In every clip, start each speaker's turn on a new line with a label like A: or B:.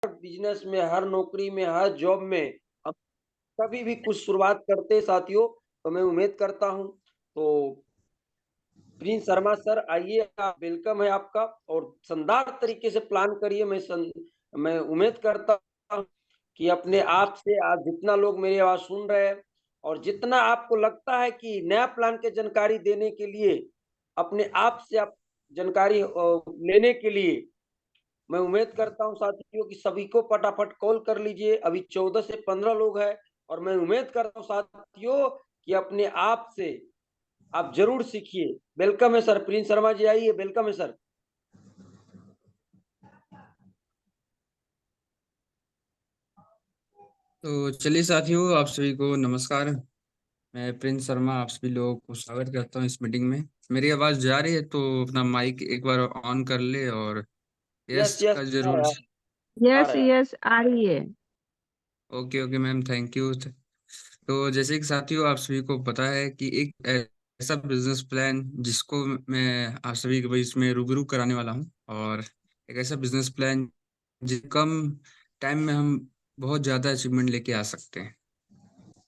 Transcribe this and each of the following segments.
A: Business में, हर नौकरी में, हर जॉब में हम कभी भी कुछ शुरुआत करते हैं साथियों, तो मैं उम्मीद करता हूँ, तो प्रिंस शर्मा सर आइए आप वेलकम है आपका और शानदार तरीके से प्लान करिए मैं उम्मीद करता हूँ कि अपने आप से आज जितना लोग मेरी आवाज़ सुन रहे हैं और जितना आपको लगता है कि नया प्लान की जानकारी देने के लिए अपने आप से आप जानकारी लेने के लिए मैं उम्मीद करता हूँ साथियों कि सभी को फटाफट कॉल कर लीजिए। अभी 14 से 15 लोग हैं और मैं उम्मीद करता हूँ साथियों कि अपने आप से आप ज़रूर सीखिए। वेलकम है सर, प्रिंस शर्मा जी आइए, वेलकम है सर।
B: तो चलिए साथियों, आप सभी को नमस्कार। मैं प्रिंस शर्मा आप सभी लोगों को स्वागत करता हूँ इस मीटिंग में। मेरी आवाज़ जा रही है तो अपना माइक एक बार ऑन कर ले और
A: यस,
B: यस
A: यस,
B: का
A: आ
B: जरूर।
A: रहा है, आ
C: यस
A: रहा है।
C: यस आ रही है।
B: Okay okay ma'am, thank you. तो जैसे कि साथियों, आप सभी को पता है कि एक ऐसा बिजनेस प्लान जिसको मैं आप सभी को इसमें रूबरू कराने वाला हूँ, और एक ऐसा बिजनेस प्लान जिस कम टाइम में हम बहुत ज़्यादा अचीवमेंट लेके आ सकते हैं।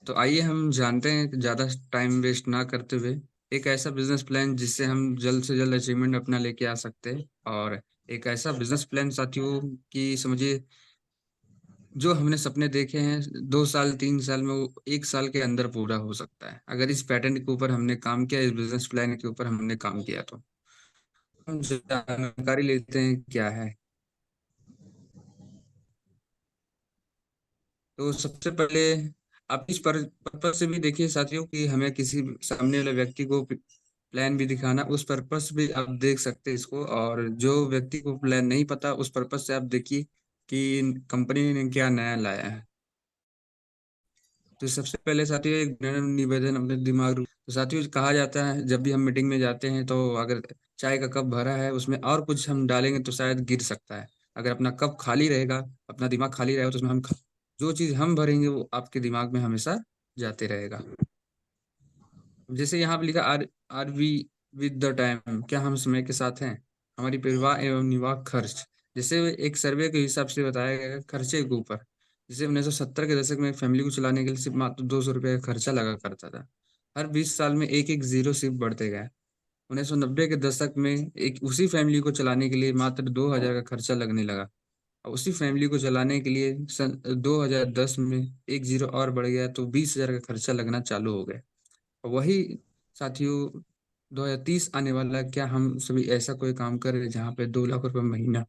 B: तो आइए हम जानते हैं कि ज़्यादा टाइम वेस्ट ना करते हुए एक ऐसा बिजनेस प्लान जिससे हम जल्द से जल्द अचीवमेंट अपना लेके आ सकते हैं। और एक ऐसा बिजनेस प्लान साथियों कि समझिए, जो हमने सपने देखे हैं 2 साल 3 साल में, वो 1 साल के अंदर पूरा हो सकता है अगर इस पैटर्न के ऊपर हमने काम किया, इस बिजनेस प्लान के ऊपर हमने काम किया। तो हम जानकारी लेते हैं क्या है। तो सबसे पहले आप इस पर्पज से भी देखिए साथियों कि हमें किसी सामने वाले व्यक्ति को प्लान भी दिखाना, उस पर्पज से भी आप देख सकते हैं इसको। और जो व्यक्ति को प्लान नहीं पता, उस पर्पज से आप देखिए कि कंपनी ने क्या नया लाया है। तो सबसे पहले साथियों एक निवेदन अपने तो साथियों कहा जाता है जब भी हम मीटिंग में जाते हैं, तो अगर चाय का कप भरा है उसमें और कुछ हम डालेंगे तो शायद गिर सकता है। अगर अपना कप खाली रहेगा, अपना दिमाग खाली रहेगा, तो उसमें हम जो चीज हम भरेंगे वो आपके दिमाग में हमेशा जाते रहेगा। जैसे यहाँ पे लिखा are are we with the time, क्या हम समय के साथ हैं? हमारी परिवार एवं निवाह खर्च, जैसे एक सर्वे के हिसाब से बताया गया है खर्चे के ऊपर। जैसे 1970 के दशक में फैमिली को चलाने के लिए सिर्फ मात्र 200 रुपये का खर्चा लगा करता था। हर 20 साल में एक एक जीरो सिर्फ बढ़ते गए। 1990 के दशक में एक उसी फैमिली को चलाने के लिए मात्र 2000 का खर्चा लगने लगा। और उसी फैमिली को चलाने के लिए सन 2010 में एक जीरो और बढ़ गया तो 20,000 का खर्चा लगना चालू हो गया। वही साथियों 2030 आने वाला है, क्या हम सभी ऐसा कोई काम करें जहाँ पे 2 लाख रुपए महीना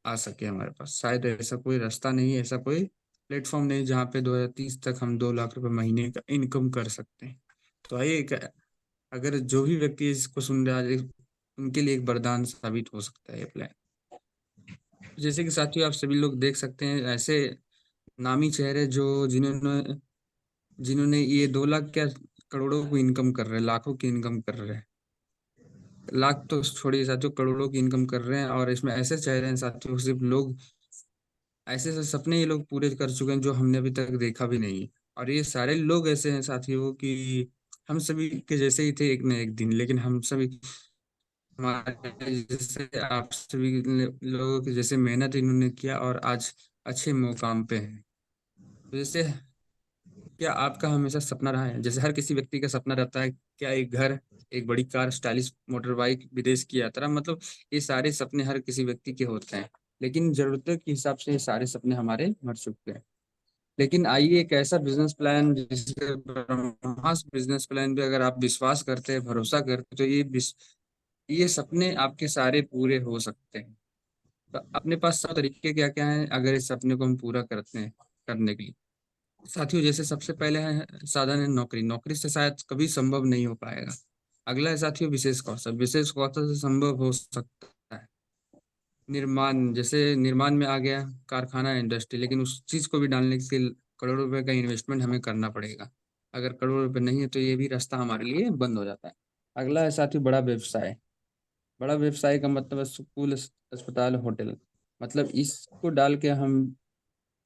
B: आ सके हमारे पास? शायद ऐसा कोई रास्ता नहीं है, ऐसा कोई प्लेटफॉर्म नहीं जहाँ पे 2030 तक हम 2 लाख रुपए महीने का इनकम कर सकते हैं। तो आइए अगर जो भी व्यक्ति इसको सुन रहा है, उनके लिए एक वरदान साबित हो सकता है ये प्लान। जैसे कि साथियों आप सभी लोग देख सकते हैं ऐसे नामी चेहरे जो जिन्होंने जिन्होंने ये 2 लाख क्या, करोड़ों को इनकम कर रहे हैं, लाखों की इनकम कर रहे हैं। लाख तो छोड़िए साथियों, करोड़ों की इनकम कर रहे हैं। और इसमें ऐसे चेहरे हैं साथियों, सिर्फ लोग ऐसे ऐसे सपने ये लोग पूरे कर चुके हैं जो हमने अभी तक देखा भी नहीं है। और ये सारे लोग ऐसे हैं साथियों कि हम सभी के जैसे ही थे एक न एक दिन, लेकिन हम सभी हमारे जैसे आप सभी लोगों की जैसे मेहनत इन्होंने किया और आज अच्छे मुकाम पे हैं। तो जैसे क्या आपका हमेशा सपना रहा है, जैसे हर किसी व्यक्ति का सपना रहता है, क्या एक घर, एक बड़ी कार, स्टाइलिश मोटर बाइक, विदेश की यात्रा, मतलब ये सारे सपने हर किसी व्यक्ति के होते हैं। लेकिन जरूरतों के हिसाब से ये सारे सपने हमारे मर चुके हैं। लेकिन आइए एक ऐसा बिजनेस प्लान जिसके ब्रह्मास्त्र बिजनेस प्लान पे अगर आप विश्वास करते हैं, भरोसा करते हैं, तो ये सपने आपके सारे पूरे हो सकते हैं। तो अपने पास सब तरीके क्या क्या हैं अगर इस सपने को हम पूरा करते हैं करने के लिए? साथियों जैसे सबसे पहले है साधन है नौकरी। नौकरी से शायद कभी संभव नहीं हो पाएगा। अगला है साथियों विशेष कौशल। विशेष कौशल से संभव हो सकता है निर्माण। जैसे निर्माण में आ गया कारखाना, इंडस्ट्री, लेकिन उस चीज को भी डालने के लिए करोड़ों रुपए का इन्वेस्टमेंट हमें करना पड़ेगा। अगर करोड़ों रुपए नहीं है तो ये भी रास्ता हमारे लिए बंद हो जाता है। अगला है साथियों बड़ा व्यवसाय। बड़ा व्यवसाय का मतलब है स्कूल, अस्पताल, होटल, मतलब इसको डाल के हम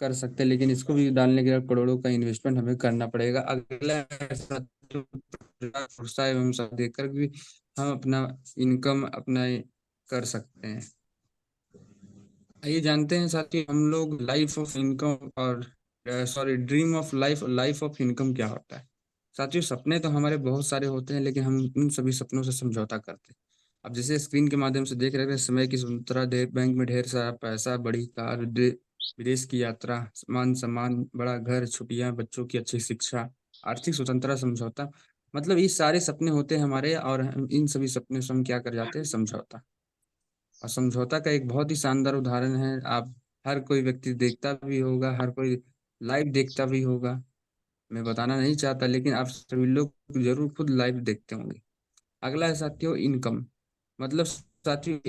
B: कर सकते हैं, लेकिन इसको भी डालने के लिए करोड़ों का इन्वेस्टमेंट हमें करना पड़ेगा। अगला ऐसा तो व्यवसाय एवं सब देखकर भी हम अपना इनकम अपना कर सकते हैं। आइए जानते हैं साथियों, हम लोग लाइफ ऑफ इनकम और sorry dream of life, life of income क्या होता है। साथियों, सपने तो हमारे बहुत सारे होते हैं, लेकिन हम उन सभी सपनों से समझौता करते हैं। अब जैसे स्क्रीन के माध्यम से देख रहे हैं, समय की स्वतंत्रता, बैंक में ढेर सारा पैसा, बड़ी कार, विदेश की यात्रा, मान सम्मान, बड़ा घर, छुट्टियां, बच्चों की अच्छी शिक्षा, आर्थिक स्वतंत्रता, समझौता। मतलब ये सारे सपने होते हैं हमारे, और हम इन सभी सपने से हम क्या कर जाते हैं, समझौता। और समझौता का एक बहुत ही शानदार उदाहरण है, आप हर कोई व्यक्ति देखता भी होगा, हर कोई लाइव देखता भी होगा। मैं बताना नहीं चाहता, लेकिन आप सभी लोग जरूर खुद लाइव देखते होंगे। अगला है साथियों, इनकम। मतलब साथियों,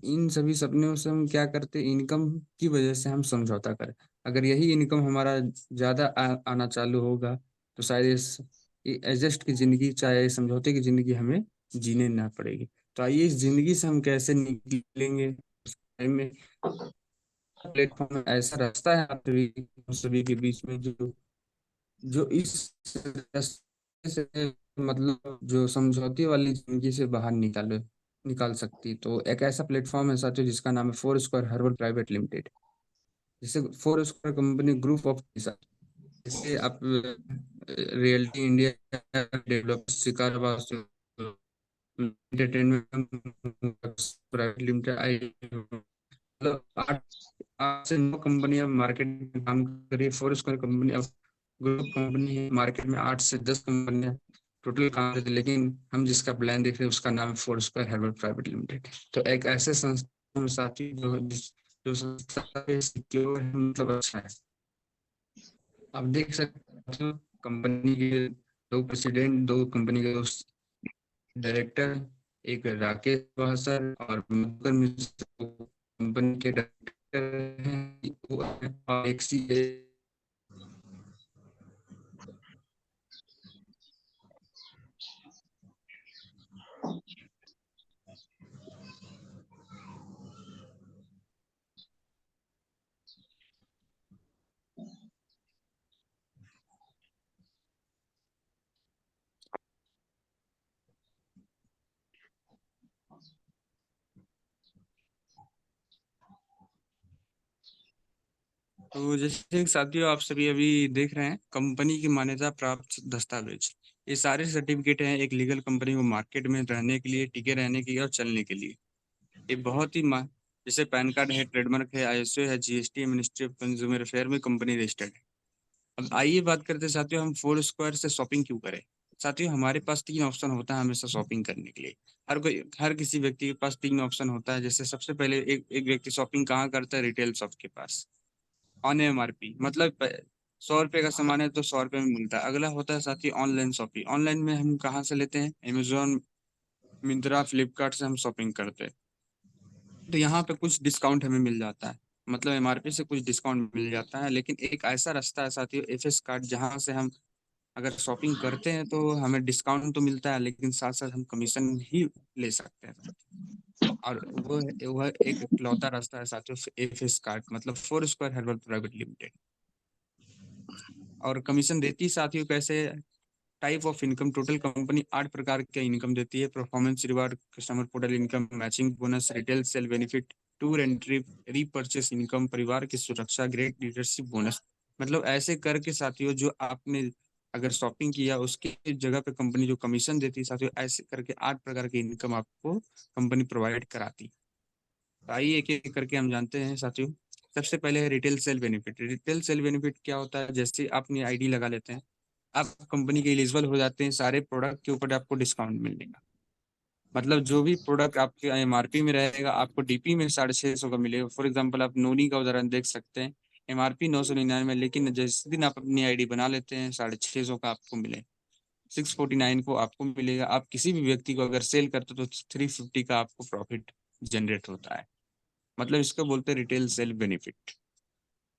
B: इन सभी सपनों से हम क्या करते हैं, इनकम की वजह से हम समझौता करें। अगर यही इनकम हमारा ज्यादा आना चालू होगा, तो शायद इस एडजस्ट की जिंदगी, चाहे समझौते की जिंदगी हमें जीने ना पड़ेगी। तो आइए, इस जिंदगी से हम कैसे निकलेंगे। में प्लेटफॉर्म ऐसा रास्ता है आप सभी, हम सभी के बीच में, जो जो इस रास्ते से, मतलब जो समझौते वाली जिंदगी से बाहर निकाल सकती। तो एक ऐसा प्लेटफॉर्म है साथियों, जिसका नाम है four square herbal private limited. जिसे four square company group of, जिसे आप realty India developers, Shikar entertainment private limited आई, मतलब 8 से 9 कंपनियां मार्केट में काम कर रही है। फोर स्क्वायर कंपनी अब ग्रुप कंपनी है, मार्केट में 8 से 10 कंपनियां टोटल काम करती है, लेकिन हम जिसका प्लान देख रहे हैं उसका नाम है four square herbal private limited. तो एक ऐसे संस्था में साथी, जो संस्था सिक्योर है, मतलब अच्छा है। आप देख सकते हो, कंपनी के 2 प्रेसिडेंट, 2 कंपनी के डायरेक्टर, एक राकेश भास्कर और मधुकर मिश्र कंपनी के डायरेक्टर हैं, और एक सी। तो जैसे साथियों, आप सभी अभी देख रहे हैं, कंपनी की मान्यता प्राप्त दस्तावेज। ये सारे सर्टिफिकेट हैं एक लीगल कंपनी को मार्केट में रहने के लिए, टिके रहने के लिए और चलने के लिए। ये बहुत ही जैसे पैन कार्ड है, ट्रेडमार्क है, आईएसओ है, GST, ministry of consumer affair में कंपनी रजिस्टर्ड है। अब आइए बात करते हैं साथियों, हम फोर स्क्वायर से शॉपिंग क्यों करें। साथियों, हमारे पास 3 ऑप्शन होता है हमेशा शॉपिंग करने के लिए। हर किसी व्यक्ति के पास 3 ऑप्शन होता है। जैसे सबसे पहले एक व्यक्ति शॉपिंग कहाँ करता है, रिटेल शॉप के पास, ऑन एमआरपी, मतलब 100 रुपये का सामान है तो 100 रुपये में मिलता है। अगला होता है साथी ऑनलाइन शॉपिंग। ऑनलाइन में हम कहाँ से लेते हैं, अमेजोन, मिंत्रा, फ्लिपकार्ट से हम शॉपिंग करते हैं। तो यहाँ पे कुछ डिस्काउंट हमें मिल जाता है, मतलब एमआरपी से कुछ डिस्काउंट मिल जाता है। लेकिन एक ऐसा रास्ता है साथियों, एफएस कार्ड, जहाँ से हम अगर शॉपिंग करते हैं तो हमें डिस्काउंट तो मिलता है, लेकिन साथ साथ हम कमीशन भी ले सकते हैं। और वह एक इकलौता रास्ता है साथियों, एफएस कार्ड, मतलब four square herbal private limited. और कमीशन देती साथियों कैसे, type of income, total company 8 प्रकार के इनकम देती है। Performance reward, customer portal income, matching bonus, retail sale benefit, tour and trip, repurchase income, परिवार की सुरक्षा, ग्रेट लीडरशिप बोनस। मतलब ऐसे करके साथियों, जो आपने अगर शॉपिंग किया उसकी जगह पे कंपनी जो कमीशन देती है साथियों, ऐसे करके 8 प्रकार की इनकम आपको कंपनी प्रोवाइड कराती। तो आइए एक एक करके हम जानते हैं साथियों। सबसे पहले है retail sale benefit. Retail sale benefit क्या होता है, जैसे अपनी आईडी लगा लेते हैं, आप कंपनी के एलिजिबल हो जाते हैं, सारे प्रोडक्ट के ऊपर आपको डिस्काउंट मिलेगा। मतलब जो भी प्रोडक्ट आपके एमआरपी में रहेगा, आपको डीपी में 650 का मिलेगा। फॉर एग्जांपल आप नोनी का उदाहरण देख सकते हैं, एमआरपी 999, लेकिन जिस दिन आप अपनी आईडी बना लेते हैं, 650 का आपको मिले, 649 को आपको मिलेगा। आप किसी भी व्यक्ति को अगर सेल करते हो तो 350 का आपको प्रॉफिट जनरेट होता है। मतलब इसको बोलते हैं रिटेल सेल बेनिफिट।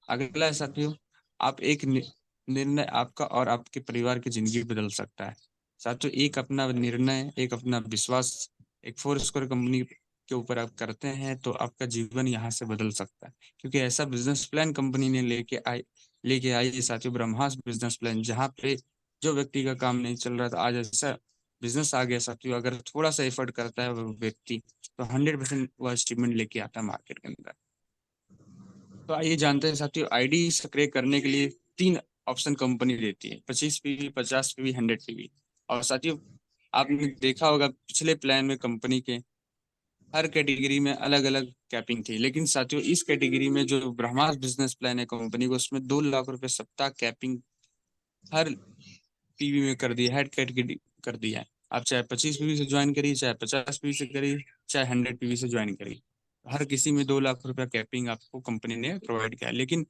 B: अगला है साथियों, आप एक निर्णय आपका और आपके परिवार की जिंदगी बदल सकता है। साथियों, एक अपना निर्णय, एक अपना विश्वास, एक फोर स्क्वायर कंपनी के ऊपर आप करते हैं तो आपका जीवन यहाँ से बदल सकता है। क्योंकि ऐसा बिजनेस प्लान कंपनी ने लेके आई है साथियों, ब्रह्मास्त्र बिजनेस प्लान, जहाँ पे जो व्यक्ति का काम नहीं चल रहा था, आज ऐसा बिजनेस आ गया साथियों। अगर थोड़ा सा एफर्ट करता है वो व्यक्ति, तो 100% वो अचीवमेंट लेके आता है मार्केट के अंदर। तो आइए जानते हैं साथियों, आईडी सक्रिय करने के लिए 3 ऑप्शन कंपनी देती है, 25 पीवी, 50 पीवी, 100 पीवी। और साथियों, आपने देखा होगा पिछले प्लान में कंपनी के हर कैटेगरी में अलग अलग कैपिंग थी, लेकिन साथियों इस कैटेगरी में जो ब्रह्मास बिजनेस प्लान है कंपनी को, उसमें 2 लाख रुपए सप्ताह कैपिंग हर पीवी में कर दिया, हेड कैटेगरी कर दिया है। आप चाहे 25 पीवी से ज्वाइन करिए, चाहे 50 पीवी से करिए, चाहे 100 पीवी से ज्वाइन करिए, हर किसी में 2 लाख रुपया कैपिंग आपको कंपनी ने प्रोवाइड किया, लेकिन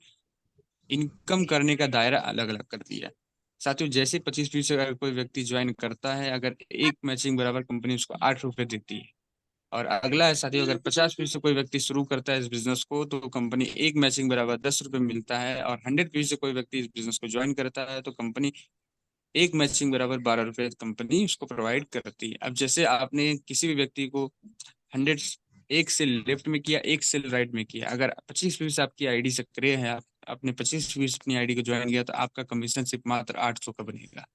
B: इनकम करने का दायरा अलग अलग कर दिया है। साथियों जैसे 25 पीवी से अगर कोई व्यक्ति ज्वाइन करता है, अगर एक मैचिंग बराबर कंपनी उसको 8 रुपए देती है। और अगला है साथियों, अगर 50 पीवी से कोई व्यक्ति शुरू करता है इस बिजनेस को, तो कंपनी एक मैचिंग बराबर 10 रुपए मिलता है। और 100 पीवी से कोई व्यक्ति इस बिजनेस को ज्वाइन करता है, तो कंपनी एक मैचिंग बराबर 12 रुपए कंपनी उसको प्रोवाइड करती है। अब जैसे आपने किसी भी व्यक्ति को 100 एक सेल लेफ्ट में किया, एक सेल राइट में किया, अगर 25 पीवी से आपकी आईडी सक्रिय है, आप आपने 25 पीवी से अपनी आईडी को ज्वाइन किया, तो आपका कमीशन सिर्फ मात्र 800 का बनेगा।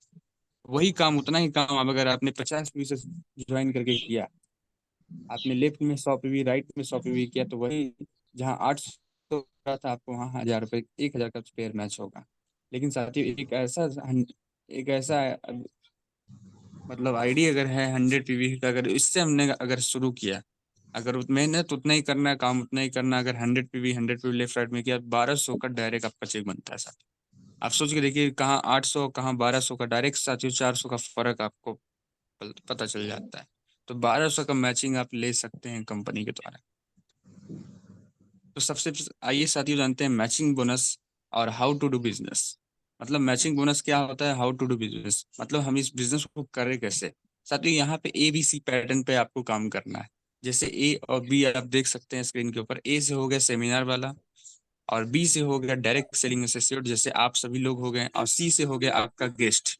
B: वही काम, उतना ही काम अब अगर आपने 50 पीवी से ज्वाइन करके किया, आपने लेफ्ट में 100 पीवी, राइट में 100 पीवी किया, तो वही जहाँ 800 का था, आपको वहाँ 1000 रुपये, 1000 का पेयर मैच होगा। लेकिन साथियों एक ऐसा मतलब आईडी अगर है 100 पीवी का, अगर इससे हमने अगर शुरू किया, अगर मेहनत उतना ही करना है, काम उतना ही करना, अगर 100 पीवी 100 पीवी लेफ्ट राइट में किया, 1200 का डायरेक्ट आपका चेक बनता है साथ। आप सोच के देखिए, कहाँ 800, कहाँ 1200 का डायरेक्ट साथियों, 400 का फर्क आपको पता चल जाता है। तो 1200 का मैचिंग आप ले सकते हैं कंपनी के द्वारा। तो सबसे आइए साथियों जानते हैं मैचिंग बोनस और हाउ टू डू बिजनेस। मतलब मैचिंग बोनस क्या होता है, हाउ टू डू बिजनेस मतलब हम इस बिजनेस को करें कैसे। साथियों यहाँ पे ABC पैटर्न पे आपको काम करना है। जैसे A और B आप देख सकते हैं स्क्रीन के ऊपर। A से हो गया सेमिनार वाला, और B से हो गया डायरेक्ट सेलिंग एसोसिएट जैसे आप सभी लोग हो गए, और C से हो गया आपका गेस्ट।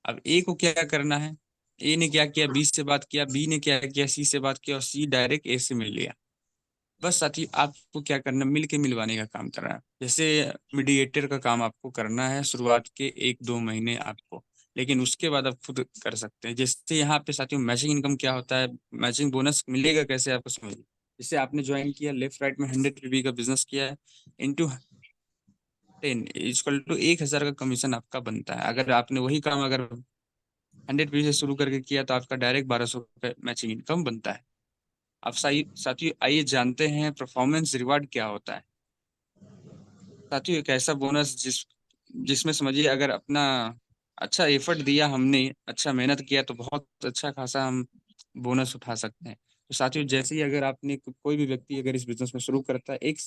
B: अब A को क्या करना है, A ने क्या किया, B से बात किया, B ने क्या किया, C से बात किया, और C डायरेक्ट A से मिल लिया। बस साथी आपको क्या करना, मिल के मिलवाने का काम करना है। जैसे मीडिएटर का काम आपको करना है शुरुआत के 1-2 महीने आपको, लेकिन उसके बाद आप खुद कर सकते हैं। जैसे यहाँ पे साथियों मैचिंग इनकम क्या होता है, मैचिंग बोनस मिलेगा कैसे आपको समझिए। जैसे आपने ज्वाइन किया, लेफ्ट राइट में 100 पीवी का बिजनेस किया है, इंटू 10 इक्वल टू 1000 का कमीशन आपका बनता है। अगर आपने वही काम अगर 100 पीवी से शुरू करके किया, तो आपका डायरेक्ट 1200 रुपये मैचिंग इनकम बनता है। अब सही साथियों आइए जानते हैं परफॉर्मेंस रिवार्ड क्या होता है। साथियों एक ऐसा बोनस जिसमें समझिए, अगर अपना अच्छा एफर्ट दिया हमने, अच्छा मेहनत किया, तो बहुत अच्छा खासा हम बोनस उठा सकते हैं। तो साथियों जैसे ही अगर आपने कोई भी व्यक्ति अगर इस बिजनेस में शुरू करता है, एक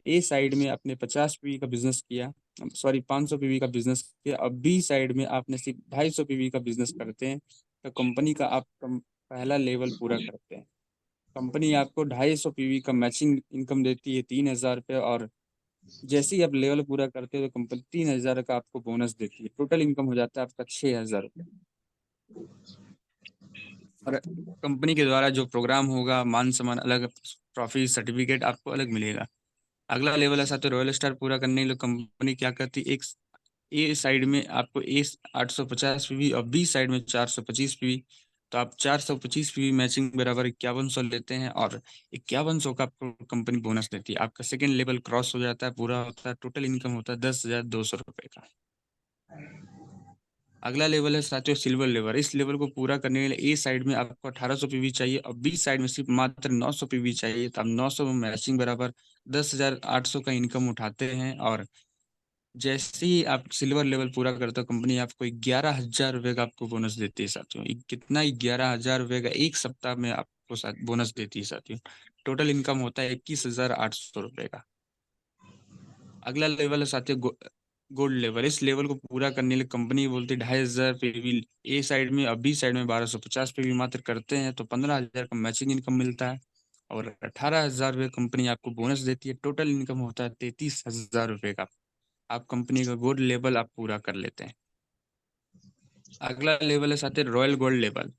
B: ए साइड में आपने 50 पीवी का बिजनेस किया, सॉरी 500 पीवी का बिजनेस किया, और बी साइड में आपने सिर्फ 250 पीवी का बिजनेस करते हैं, तो कंपनी का आप पहला लेवल पूरा करते हैं। कंपनी आपको 250 पीवी का मैचिंग इनकम देती है 3000 रुपये, और जैसे ही आप लेवल पूरा करते हो, तो कंपनी 3000 का आपको बोनस देती है। टोटल इनकम हो जाता है आपका 6000 रुपये। और कंपनी के द्वारा जो प्रोग्राम होगा, मान सम्मान अलग, ट्रॉफी सर्टिफिकेट आपको अलग मिलेगा। अगला लेवल है साथ रॉयल स्टार पूरा करने के लिए कंपनी क्या करती है, एक ए साइड में आपको ए 850 पीवी और बी साइड में 425 पीवी। तो आप 425 पीवी मैचिंग बराबर 5100 लेते हैं, और 5100 का आपको कंपनी बोनस देती है। आपका सेकेंड लेवल क्रॉस हो जाता है, पूरा होता है, टोटल इनकम होता है 10,200 रुपये का। अगला लेवल है साथियों सिल्वर लेवल। इस लेवल को पूरा करने के लिए ए साइड में आपको 1800 पीवी चाहिए, और बी साइड में सिर्फ मात्र 900 पीवी चाहिए। तो आप 900 में मैचिंग बराबर 10,800 का इनकम उठाते हैं। और जैसे ही आप सिल्वर लेवल पूरा करते हो, कंपनी आपको 11,000 रुपये का आपको बोनस देती है साथियों। कितना, 11,000 रुपये का एक सप्ताह में आपको साथ बोनस देती है साथियों। टोटल इनकम होता है 21,800 रुपये का। अगला लेवल है साथियों गोल्ड लेवल। इस लेवल को पूरा करने के लिए कंपनी बोलती है 2,500 पीवी ए साइड में, और बी साइड में 1250 पीवी मात्र करते हैं, तो 15,000 का मैचिंग इनकम मिलता है, और 18,000 रुपये कंपनी आपको बोनस देती है। टोटल इनकम होता है 33,000 रुपये का। आप कंपनी का गोल्ड लेवल आप पूरा कर लेते हैं। अगला लेवल है साथ ही रॉयल गोल्ड लेवल।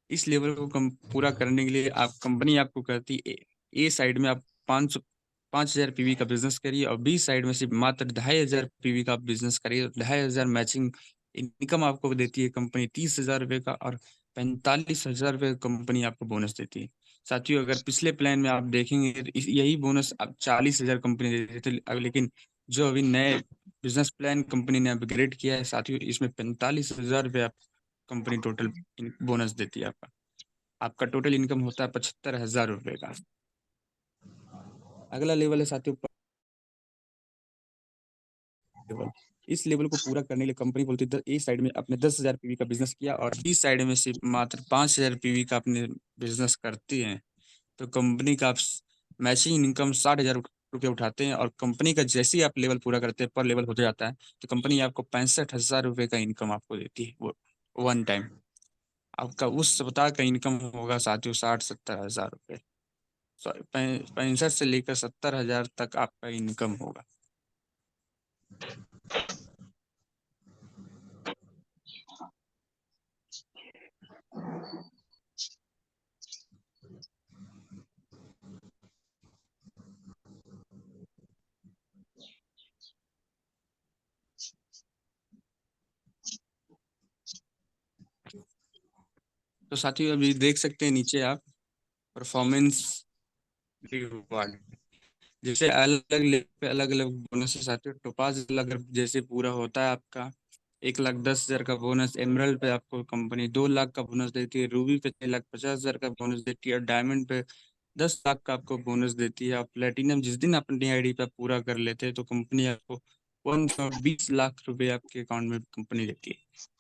B: इस लेवल को पूरा करने के लिए आप कंपनी आपको कहती है ए साइड में आप 5,000 पीवी का बिजनेस करिए, और बी साइड में सिर्फ मात्र 2,500 पीवी का बिजनेस करिए। 2,500 मैचिंग इनकम आपको देती है कंपनी 30,000 रुपये का, और 45,000 रुपये कंपनी आपको बोनस देती है। साथियों अगर पिछले प्लान में आप देखेंगे तो यही बोनस अब 40,000 कंपनी दे रही थी, लेकिन जो अभी नए बिजनेस प्लान कंपनी ने अपग्रेड किया है साथियों, इसमें 45,000 रुपये आप कंपनी टोटल बोनस देती है। आपका आपका टोटल इनकम होता है 75,000 रुपये का। अगला लेवल है साथियों लेवल। इस लेवल को पूरा करने के लिए कंपनी बोलती है ए साइड में अपने 10,000 पीवी का बिजनेस किया और बी साइड में सिर्फ मात्र 5,000 पीवी का अपने बिजनेस करती है, तो कंपनी का आप मैचिंग इनकम 60,000 रुपये उठाते हैं। और कंपनी का जैसे ही आप लेवल पूरा करते हैं, पर लेवल हो जाता है, तो कंपनी आपको 65,000 रुपये का इनकम आपको देती है वो वन टाइम। आपका उस सप्ताह का इनकम होगा साथियों 60-70 हज़ार रुपये। सॉरी 65 से लेकर 70,000 तक आपका इनकम होगा। तो साथियों अभी देख सकते हैं नीचे आप परफॉर्मेंस रिवार्ड, जैसे अलग लेवल पे अलग अलग बोनस आते हैं। टोपाज अगर जैसे पूरा होता है आपका 1,10,000 का बोनस, एमरल्ड पे आपको कंपनी 2 लाख का बोनस देती है, रूबी पे 6,50,000 का बोनस देती है, और डायमंड पे 10 लाख का आपको बोनस देती है। और प्लेटिनम जिस दिन अपनी आईडी पे पूरा कर लेते हैं तो कंपनी आपको 120 लाख रुपए आपके अकाउंट में कंपनी देती है।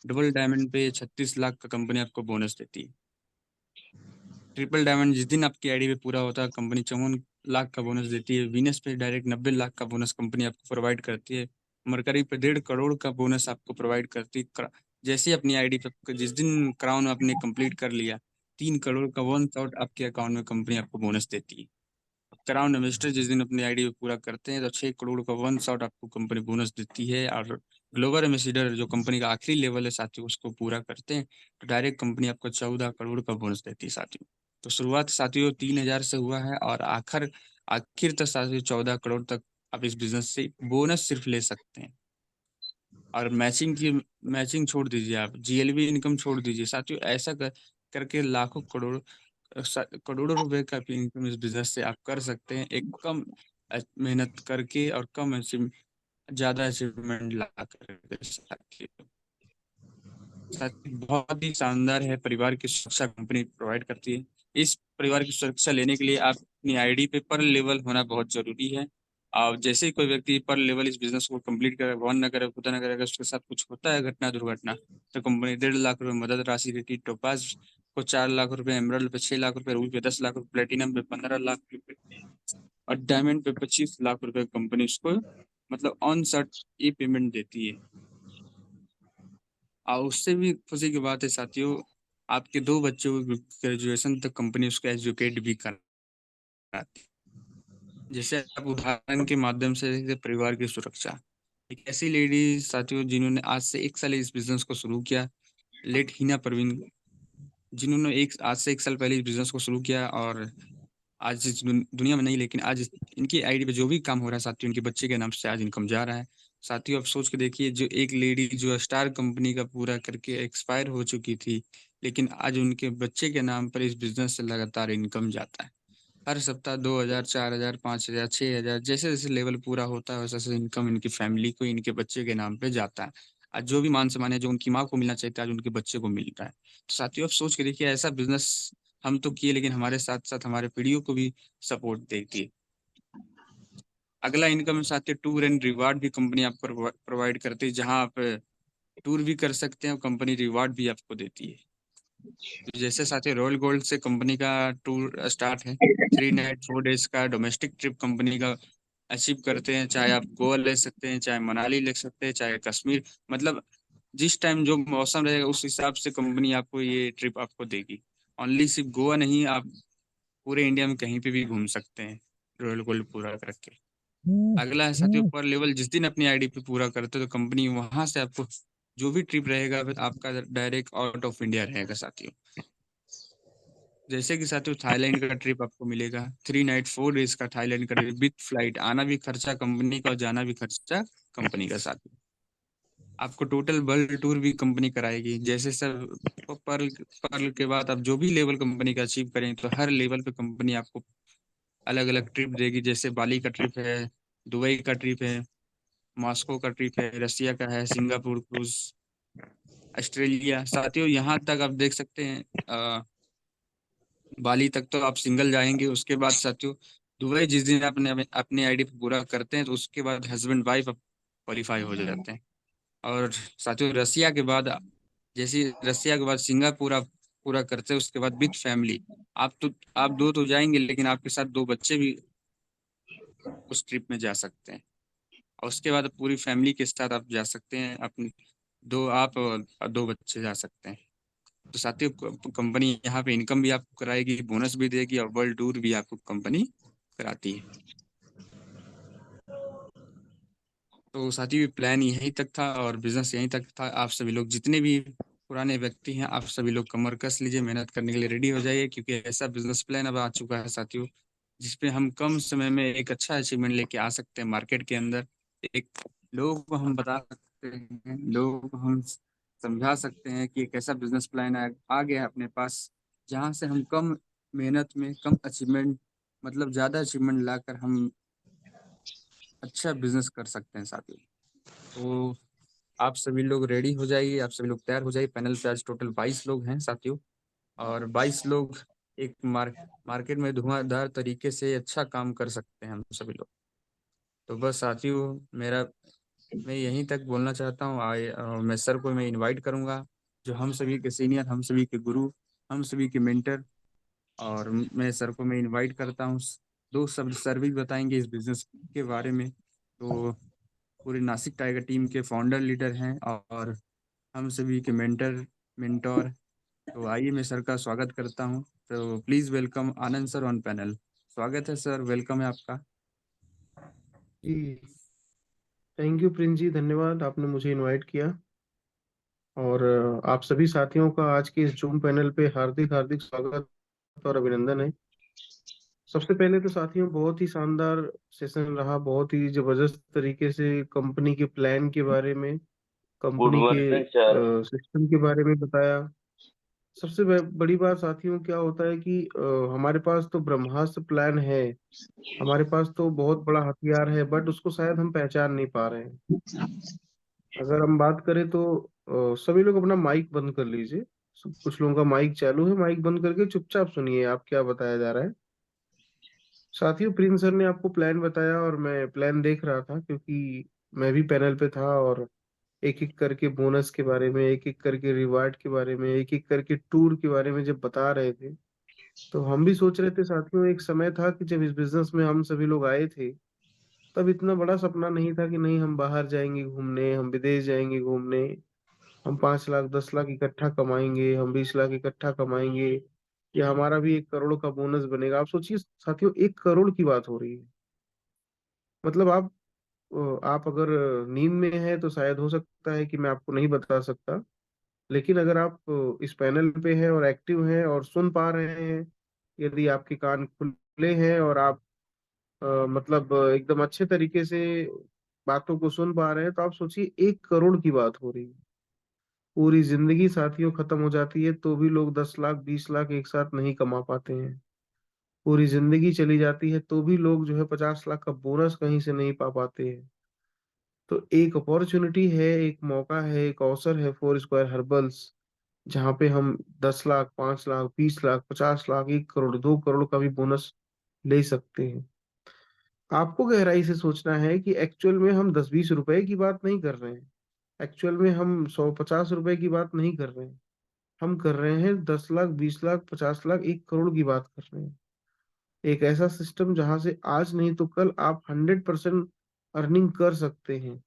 B: डबल डायमंड पे 36 लाख का कंपनी आपको बोनस देती है। ट्रिपल डायमंड जिस दिन आपकी आईडी पे पूरा होता है कंपनी 54 लाख का बोनस देती है। वीनस पे डायरेक्ट 90 लाख का बोनस कंपनी आपको प्रोवाइड करती है। मरकरी पे 1.5 करोड़ का बोनस आपको प्रोवाइड करती है। जैसे ही अपनी आईडी पे जिस दिन क्राउन आपने कंप्लीट कर लिया, 3 करोड़ का वन शॉट आपके अकाउंट में कंपनी आपको बोनस देती है। क्राउन इन्वेस्टर जिस दिन अपनी आईडी पे पूरा करते हैं तो 6 करोड़ का वन शॉट आपको कंपनी बोनस देती है। और ग्लोबल एम्बेसडर जो कंपनी का आखिरी लेवल है साथियों, उसको पूरा करते हैं तो डायरेक्ट कंपनी आपको 14 करोड़ का बोनस देती है साथियों। तो शुरुआत साथियों 3,000 से हुआ है और आखिर आखिर तक साथियों 14 करोड़ तक आप इस बिजनेस से बोनस सिर्फ ले सकते हैं। और मैचिंग छोड़ दीजिए, आप जीएलबी इनकम छोड़ दीजिए साथियों, ऐसा करके लाखों करोड़ों रुपए का भी इनकम इस बिजनेस से आप कर सकते हैं, एक कम मेहनत करके और कम ज्यादा अचीवमेंट ला करके साथियों। साथ ही बहुत ही शानदार है, परिवार की सुरक्षा कंपनी प्रोवाइड करती है। इस परिवार की सुरक्षा लेने के लिए आप अपनी आईडी पे पर लेवल होना बहुत जरूरी है। और जैसे ही कोई व्यक्ति पर लेवल इस बिजनेस को कंप्लीट करे, वन न करे, खुदा न करे, अगर उसके साथ कुछ होता है घटना दुर्घटना, तो कंपनी 1.5 लाख रुपए मदद राशि देती है। टोपाज को 4 लाख रुपए, एमरल्ड पे 6 लाख रुपए, रूबी पे 10 लाख रुपए, प्लेटिनम पे 15 लाख रुपए और डायमंड पे 25 लाख रुपए कंपनी उसको मतलब ऑन शॉट ये पेमेंट देती है। और उससे भी खुशी की बात है साथियों, आपके 2 बच्चों को ग्रेजुएशन तक कंपनी उसको एजुकेट भी कराती है। जैसे आप उदाहरण के माध्यम से देखते हैं, परिवार की सुरक्षा। एक ऐसी लेडी साथियों जिन्होंने आज से 1 साल इस बिजनेस को शुरू किया, लेट हिना परवीन, जिन्होंने एक आज से 1 साल पहले इस बिजनेस को शुरू किया और आज इस दुनिया में नहीं, लेकिन आज इनकी आईडी पे जो भी काम हो रहा है साथियों, इनके बच्चे के नाम से आज इनकम जा रहा है। साथियों आप सोच के देखिए, जो एक लेडी जो स्टार कंपनी का पूरा करके एक्सपायर हो चुकी थी, लेकिन आज उनके बच्चे के नाम पर इस बिजनेस से लगातार इनकम जाता है। हर सप्ताह 2,000, 4,000, 5,000, 6,000, जैसे जैसे लेवल पूरा होता है वैसे वैसे इनकम इनकी फैमिली को, इनके बच्चे के नाम पे जाता है। आज जो भी मान सम्मान है जो उनकी माँ को मिलना चाहिए था, आज उनके बच्चे को मिल रहा है। तो साथियों आप सोच के देखिए, ऐसा बिजनेस हम तो किए, लेकिन हमारे साथ साथ हमारे पीढ़ियों को भी सपोर्ट देती है। अगला इनकम साथियों टूर एंड रिवार्ड भी कंपनी आपको प्रोवाइड करती है, जहां आप टूर भी कर सकते हैं और कंपनी रिवार्ड भी आपको देती है। तो जैसे साथियों रॉयल गोल्ड से कंपनी का टूर स्टार्ट है, 3 नाइट 4 डेज का डोमेस्टिक ट्रिप कंपनी का अचीव करते हैं। चाहे आप गोवा ले सकते हैं, चाहे मनाली ले सकते हैं, चाहे कश्मीर, मतलब जिस टाइम जो मौसम रहेगा उस हिसाब से कंपनी आपको ये ट्रिप आपको देगी। ओनली सिर्फ गोवा नहीं, आप पूरे इंडिया में कहीं पे भी घूम सकते हैं रॉयल गोल्ड पूरा करके। अगला है साथियों पर लेवल, जिस दिन अपनी आईडी पे पूरा करते हो तो कंपनी वहां से आपको जो भी ट्रिप रहेगा फिर आपका डायरेक्ट आउट ऑफ इंडिया रहेगा साथियों। जैसे कि साथियों थाईलैंड का ट्रिप आपको मिलेगा, 3 नाइट 4 डेज का थाईलैंड का ट्रिप विथ फ्लाइट, आना भी खर्चा कंपनी का और जाना भी खर्चा कंपनी का साथियों। आपको टोटल वर्ल्ड टूर भी कंपनी कराएगी। जैसे सर पर्ल पर्ल के बाद आप जो भी लेवल कंपनी का अचीव करें, तो हर लेवल पे कंपनी आपको अलग अलग ट्रिप देगी। जैसे बाली का ट्रिप है, दुबई का ट्रिप है, मॉस्को का ट्रिप है, रसिया का है, सिंगापुर क्रूज, ऑस्ट्रेलिया। साथियों यहाँ तक आप देख सकते हैं, बाली तक तो आप सिंगल जाएंगे। उसके बाद साथियों दुबई जिस दिन अपने अपने आईडी पे पूरा करते हैं, तो उसके बाद हस्बैंड वाइफ क्वालिफाई हो जाते हैं। और साथियों रसिया के बाद, जैसे रसिया के बाद सिंगापुर आप पूरा करते हैं, उसके बाद विद फैमिली आप दो तो जाएंगे, लेकिन आपके साथ दो बच्चे भी उस ट्रिप में जा सकते हैं। और उसके बाद पूरी फैमिली के साथ आप जा सकते हैं, अपनी दो आप और दो बच्चे जा सकते हैं। तो साथियों कंपनी यहाँ पे इनकम भी आपको कराएगी, बोनस भी देगी, और वर्ल्ड टूर भी आपको कंपनी कराती है। तो साथियों प्लान यहीं तक था और बिजनेस यहीं तक था। आप सभी लोग जितने भी पुराने व्यक्ति हैं, आप सभी लोग कमर कस लीजिए, मेहनत करने के लिए रेडी हो जाइए, क्योंकि ऐसा बिजनेस प्लान अब आ चुका है साथियों, जिसपे हम कम समय में एक अच्छा अचीवमेंट लेके आ सकते हैं मार्केट के अंदर। एक लोगों को हम बता सकते हैं, लोगों को हम समझा सकते हैं कि एक ऐसा बिजनेस प्लान आ गया है अपने पास, जहाँ से हम कम मेहनत में कम अचीवमेंट, मतलब ज़्यादा अचीवमेंट लाकर हम अच्छा बिजनेस कर सकते हैं साथियों। तो आप सभी लोग रेडी हो जाइए, आप सभी लोग तैयार हो जाइए। पैनल पे आज टोटल 22 लोग हैं साथियों, और 22 लोग एक मार्केट में धुआंधार तरीके से अच्छा काम कर सकते हैं हम सभी लोग। तो बस साथियों मैं यहीं तक बोलना चाहता हूँ। मैं सर को मैं इनवाइट करूंगा, जो हम सभी के सीनियर, हम सभी के गुरु, हम सभी के मेंटर। और मैं सर को मैं इनवाइट करता हूँ। दो सब सर भी बताएंगे इस बिजनेस के बारे में। तो पूरे नासिक टाइगर टीम के फाउंडर लीडर हैं और हम सभी के मेंटोर। तो आइए मैं सर का स्वागत करता हूँ। तो please welcome Anand sir on panel. स्वागत है सर, वेलकम है आपका।
C: जी, थैंक यू प्रिंस जी, धन्यवाद आपने मुझे इनवाइट किया। और आप सभी साथियों का आज के इस जूम पैनल पे हार्दिक हार्दिक स्वागत और अभिनंदन है। सबसे पहले तो साथियों बहुत ही शानदार सेशन रहा, बहुत ही जबरदस्त तरीके से कंपनी के प्लान के बारे में,
D: गुड
C: कंपनी के
D: मॉर्निंग सर।
C: सिस्टम के बारे में बताया। सबसे बड़ी बात साथियों क्या होता है कि हमारे पास तो ब्रह्मास्त्र प्लान है, हमारे पास तो बहुत बड़ा हथियार है, बट उसको शायद हम पहचान नहीं पा रहे हैं। अगर हम बात करें तो सभी लोग अपना माइक बंद कर लीजिए। कुछ लोगों का माइक चालू है, माइक बंद करके चुपचाप सुनिए आप क्या बताया जा रहा है। साथियों प्रिंस सर ने आपको प्लान बताया और मैं प्लान देख रहा था, क्योंकि मैं भी पैनल पे था। और एक एक करके बोनस के बारे में, एक एक करके रिवार्ड के बारे में, एक एक करके टूर के बारे में जब बता रहे थे, तो हम भी सोच रहे थे साथियों, एक समय था कि जब इस बिजनेस में हम सभी लोग आए थे, तब इतना बड़ा सपना नहीं था कि नहीं हम बाहर जाएंगे घूमने, हम विदेश जाएंगे घूमने, हम 5 लाख 10 लाख इकट्ठा कमाएंगे, हम 20 लाख इकट्ठा कमाएंगे, या हमारा भी 1 करोड़ का बोनस बनेगा। आप सोचिए साथियों, 1 करोड़ की बात हो रही है। मतलब आप अगर नींद में हैं तो शायद हो सकता है कि मैं आपको नहीं बता सकता, लेकिन अगर आप इस पैनल पे हैं और एक्टिव हैं और सुन पा रहे हैं, यदि आपके कान खुले हैं और आप मतलब एकदम अच्छे तरीके से बातों को सुन पा रहे हैं, तो आप सोचिए 1 करोड़ की बात हो रही है। पूरी जिंदगी साथियों खत्म हो जाती है तो भी लोग 10 लाख 20 लाख एक साथ नहीं कमा पाते हैं। पूरी जिंदगी चली जाती है तो भी लोग जो है 50 लाख का बोनस कहीं से नहीं पा पाते हैं। तो एक अपॉर्चुनिटी है, एक मौका है, एक अवसर है फोर स्क्वायर हर्बल्स, जहाँ पे हम 10 लाख 5 लाख 20 लाख 50 लाख 1 करोड़ 2 करोड़ का भी बोनस ले सकते हैं। आपको गहराई से सोचना है कि एक्चुअल में हम 10-20 रुपए की बात नहीं कर रहे हैं, एक्चुअल में हम 150 रुपए की बात नहीं कर रहे हैं, हम कर रहे हैं 10 लाख 20 लाख 50 लाख 1 करोड़ की बात कर रहे हैं। एक ऐसा सिस्टम जहां से आज नहीं तो कल आप 100% अर्निंग कर सकते हैं।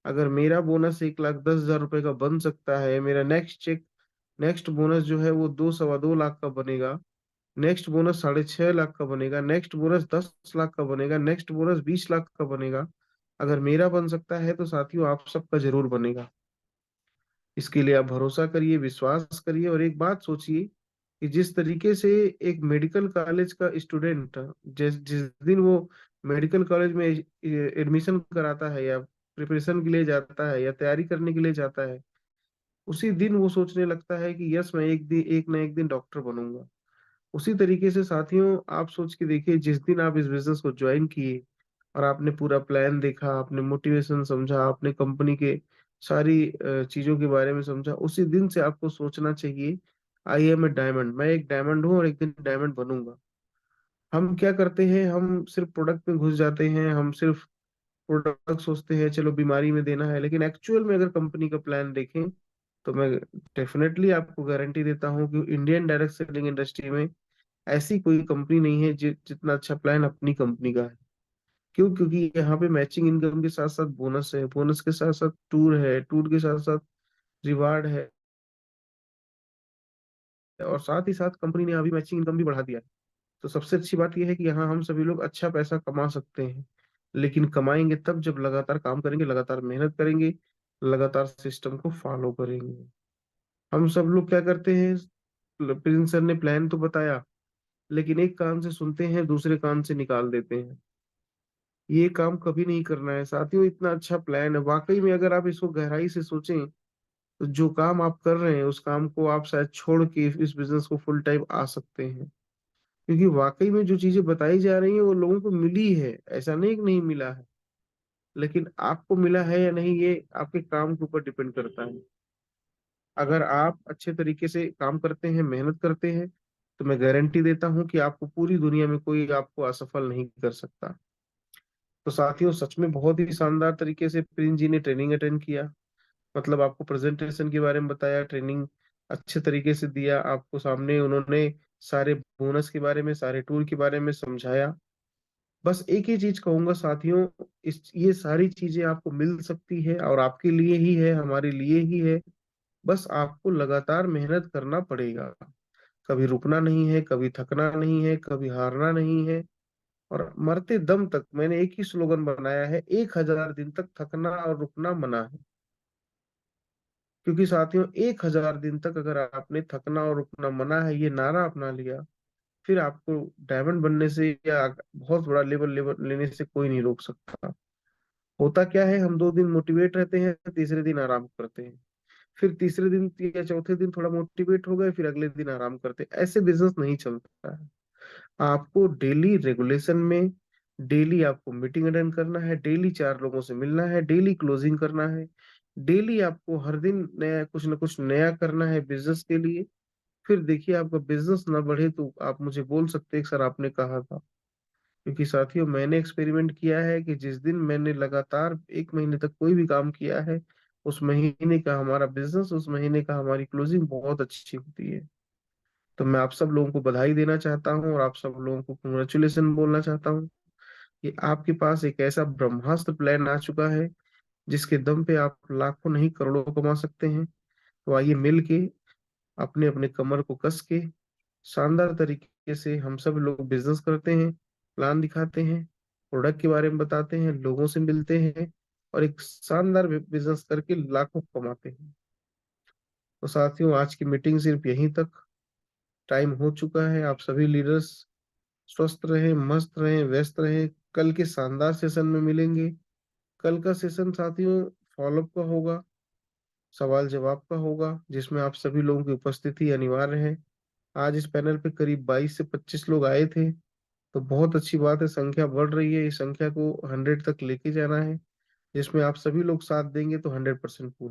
C: अगर मेरा बोनस 1,10,000 रुपए का बन सकता है, मेरा नेक्स्ट बोनस जो है वो 2 सवा 2 लाख का बनेगा, नेक्स्ट बोनस 6.5 लाख का बनेगा, नेक्स्ट बोनस 10 लाख का बनेगा, नेक्स्ट बोनस 20 लाख का बनेगा। अगर मेरा बन सकता है तो साथियों आप सबका जरूर बनेगा। इसके लिए आप भरोसा करिए, विश्वास करिए, और एक बात सोचिए कि जिस तरीके से एक मेडिकल कॉलेज का स्टूडेंट जिस जिस दिन वो मेडिकल कॉलेज में एडमिशन कराता है या प्रिपरेशन के लिए जाता है या तैयारी करने के लिए जाता है, उसी दिन वो सोचने लगता है कि यस मैं एक ना एक दिन डॉक्टर बनूंगा। उसी तरीके से साथियों आप सोच के देखिए, जिस दिन आप इस बिजनेस को ज्वाइन किए और आपने पूरा प्लान देखा, आपने मोटिवेशन समझा, आपने कंपनी के सारी चीजों के बारे में समझा, उसी दिन से आपको सोचना चाहिए आई एम ए डायमंड, मैं एक डायमंड हूँ और एक दिन डायमंड बनूंगा। हम क्या करते हैं, हम सिर्फ प्रोडक्ट में घुस जाते हैं, हम सिर्फ प्रोडक्ट सोचते हैं चलो बीमारी में देना है, लेकिन एक्चुअल में अगर कंपनी का प्लान देखें तो मैं डेफिनेटली आपको गारंटी देता हूँ कि इंडियन डायरेक्ट सेलिंग इंडस्ट्री में ऐसी कोई कंपनी नहीं है जितना अच्छा प्लान अपनी कंपनी का है। क्यों? क्योंकि यहाँ पे मैचिंग इनकम के साथ साथ बोनस है, बोनस के साथ साथ टूर है, टूर के साथ साथ रिवार्ड है, और साथ ही साथ कंपनी ने अभी मैचिंग इनकम भी बढ़ा दिया है। तो सबसे अच्छी बात यह है कि यहाँ हम सभी लोग अच्छा पैसा कमा सकते हैं, लेकिन कमाएंगे तब जब लगातार काम करेंगे, लगातार मेहनत करेंगे, लगातार सिस्टम को फॉलो करेंगे। हम सब लोग क्या करते हैं, प्रिंस सर ने प्लान तो बताया, लेकिन एक कान से सुनते हैं, दूसरे कान से निकाल देते हैं। ये काम कभी नहीं करना है साथियों। इतना अच्छा प्लान है वाकई में, अगर आप इसको गहराई से सोचें तो जो काम आप कर रहे हैं उस काम को आप शायद छोड़ के इस बिजनेस को फुल टाइम आ सकते हैं। क्योंकि वाकई में जो चीजें बताई जा रही है वो लोगों को मिली है, ऐसा नहीं कि नहीं मिला है, लेकिन आपको मिला है या नहीं ये आपके काम के ऊपर डिपेंड करता है। अगर आप अच्छे तरीके से काम करते हैं, मेहनत करते हैं, तो मैं गारंटी देता हूं कि आपको पूरी दुनिया में कोई आपको असफल नहीं कर सकता। तो साथियों सच में बहुत ही शानदार तरीके से प्रिंस जी ने ट्रेनिंग अटेंड किया, मतलब आपको प्रेजेंटेशन के बारे में बताया, ट्रेनिंग अच्छे तरीके से दिया आपको, सामने उन्होंने सारे बोनस के बारे में, सारे टूर के बारे में समझाया। बस एक ही चीज कहूंगा साथियों, इस ये सारी चीजें आपको मिल सकती है और आपके लिए ही है, हमारे लिए ही है। बस आपको लगातार मेहनत करना पड़ेगा, कभी रुकना नहीं है, कभी थकना नहीं है, कभी हारना नहीं है। और मरते दम तक मैंने एक ही स्लोगन बनाया है, 1000 दिन तक थकना और रुकना मना है। क्योंकि साथियों 1000 दिन तक अगर आपने थकना और रुकना मना है ये नारा अपना लिया, फिर आपको डायमंड बनने से या बहुत बड़ा लेवल लेवल लेने से कोई नहीं रोक सकता। होता क्या है, हम 2 दिन मोटिवेट रहते हैं, तीसरे दिन आराम करते हैं, फिर तीसरे दिन या चौथे दिन थोड़ा मोटिवेट हो गए, फिर अगले दिन आराम करते हैं। ऐसे बिजनेस नहीं चलता है। आपको डेली रेगुलेशन में, डेली आपको मीटिंग अटेंड करना है, डेली 4 लोगों से मिलना है, डेली क्लोजिंग करना है, डेली आपको हर दिन नया कुछ ना कुछ नया करना है बिजनेस के लिए। फिर देखिए आपका बिजनेस ना बढ़े तो आप मुझे बोल सकते हैं कि सर आपने कहा था। क्योंकि साथियों मैंने एक्सपेरिमेंट किया है कि जिस दिन मैंने लगातार 1 महीने तक कोई भी काम किया है, उस महीने का हमारा बिजनेस, उस महीने का हमारी क्लोजिंग बहुत अच्छी होती है। तो मैं आप सब लोगों को बधाई देना चाहता हूँ और आप सब लोगों को कंग्रेचुलेसन बोलना चाहता हूँ कि आपके पास एक ऐसा ब्रह्मास्त्र प्लान आ चुका है जिसके दम पे आप लाखों नहीं करोड़ों कमा सकते हैं। तो आइए मिल के अपने अपने कमर को कस के शानदार तरीके से हम सब लोग बिजनेस करते हैं, प्लान दिखाते हैं, प्रोडक्ट के बारे में बताते हैं, लोगों से मिलते हैं और एक शानदार बिजनेस करके लाखों कमाते हैं। तो साथियों आज की मीटिंग सिर्फ यहीं तक, टाइम हो चुका है। आप सभी लीडर्स स्वस्थ रहें, मस्त रहें, व्यस्त रहें। कल के शानदार सेशन में मिलेंगे। कल का सेशन साथियों फॉलोअप का होगा, सवाल जवाब का होगा, जिसमें आप सभी लोगों की उपस्थिति अनिवार्य है। आज इस पैनल पे करीब 22 से 25 लोग आए थे, तो बहुत अच्छी बात है, संख्या बढ़ रही है। इस संख्या को 100 तक लेके जाना है, जिसमें आप सभी लोग साथ देंगे तो 100% पूरा